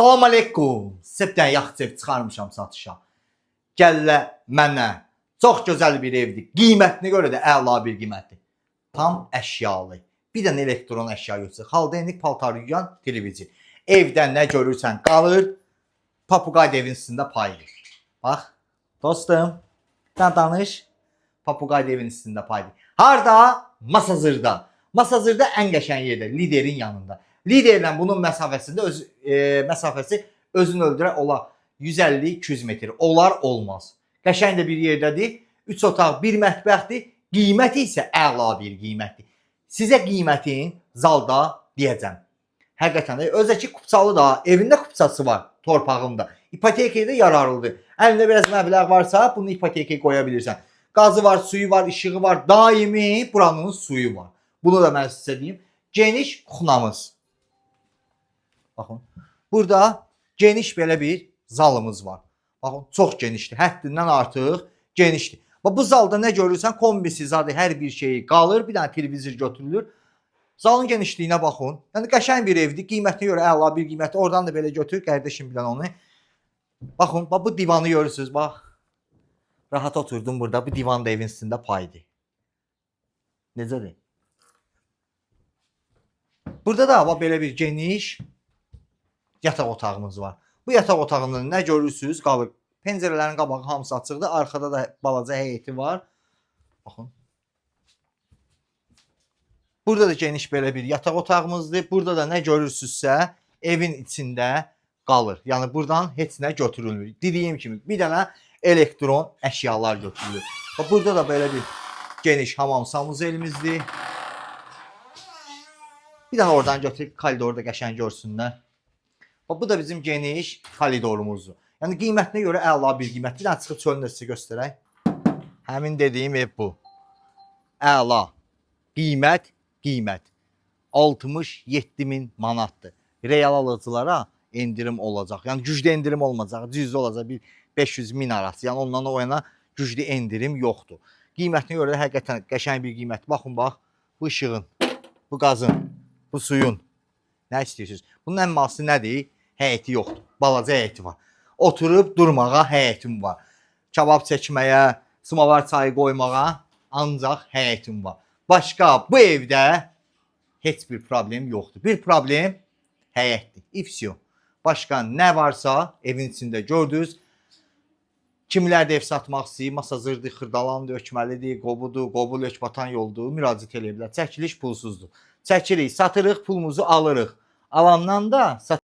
Salam aleykum. Sepdən yaxşı ev çıxarmışam satışa. Gəllə mənə. Çox gözəl bir evdir. Qiymətinə görə də əla bir qiymətdir. Tam əşyalı. Bir dənə elektron əşya yoxsa. Xaldenik paltar yuyan televizor. Evdə nə görürsən qalır. Papuqay evin üstündə paydır. Bax, dostum, sən danış. Papuqay evin üstündə paydır. Harda? Masazırda. Masazırda ən qəşəng yerdə, liderin yanında. Liderlə bunun məsafəsi özünü öldürə olar 150-200 metr. Olar, olmaz. Qəşəng də bir yerdədir. 3 otaq, 1 mətbəxdir. Qiyməti isə əla bir qiymətdir. Sizə qiymətin zalda deyəcəm. Həqiqətən də özəki kupçalı da, evində kupçası var, torpağında. İpotekaya da yararlıdır. Əlində biraz məbləğ varsa, bunu ipotekaya qoya bilirsən. Qazı var, suyu var, işığı var, daimi buranın suyu var. Bunu da mən sizə deyim. Geniş kuxnamız. Baxın, burada geniş belə bir zalımız var. Baxın, çox genişdir. Həddindən artıq genişdir. Bu zalda nə görürsən, kombisi zadı hər bir şeyi qalır. Bir dənə televizor götürülür. Zalın genişliyinə baxın. Yəni qəşəng bir evdir. Qiymətinə görə əla bir qiymətdir. Oradan da belə götür, qardaşım bilən onu. Baxın, bu divanı görürsünüz, bax. Rahat oturdum burada. Bu divan da evin üstündə paydır. Necədir? Burada da belə bir geniş yataq otağımız var. Bu yataq otağında nə görürsünüz qalır. Pəncərələrin qabağı hamısı açıqdır. Arxada da balaca həyəti var. Baxın. Burada da geniş belə bir yataq otağımızdır. Burada da nə görürsünüzsə evin içində qalır. Yəni buradan heç nə götürülmür. Dediyim kimi bir dənə elektron əşyalar götürülür. Burada da belə bir geniş hamam sanuzelimizdir. Bir dənə oradan götürüb koridorda qəşəng görsünlər. Bu da bizim geniş koridorumuzdur. Yəni qiymətinə görə əla bir qiymət. Bir dənə çıxıb çölünü sizə göstərək. Həmin dediyim ev bu. Əla. Qiymət 67.000 manatdır. Real alıcılara endirim olacaq. Yəni güclü endirim olmayacaq. Cüzi olacaq bir 500.000 arası. Yəni ondan o yana güclü endirim yoxdur. Qiymətinə görə də həqiqətən qəşəng bir qiymət. Baxın bax. Bu işığın, bu qazın, bu suyun. Nə istəyirsiniz? Bunun ən mahsı nədir? Həyəti yoxdur. Balaca həyəti var. Oturub durmağa həyətim var. Kabab çəkməyə, smavar çayı qoymağa ancaq həyətim var. Başqa bu evdə heç bir problem yoxdur. Bir problem həyətdir. İfsiyo. Başqa nə varsa evin içində gördünüz. Kimlər də ev satmaq istəyir, masazırdır, xırdalandır, ökməlidir, qobudur, qobul ökbatan yoldur, müraciət edə bilər. Çəkiliş pulsuzdur. Çəkirik, satırıq, pulumuzu alırıq. Alandan da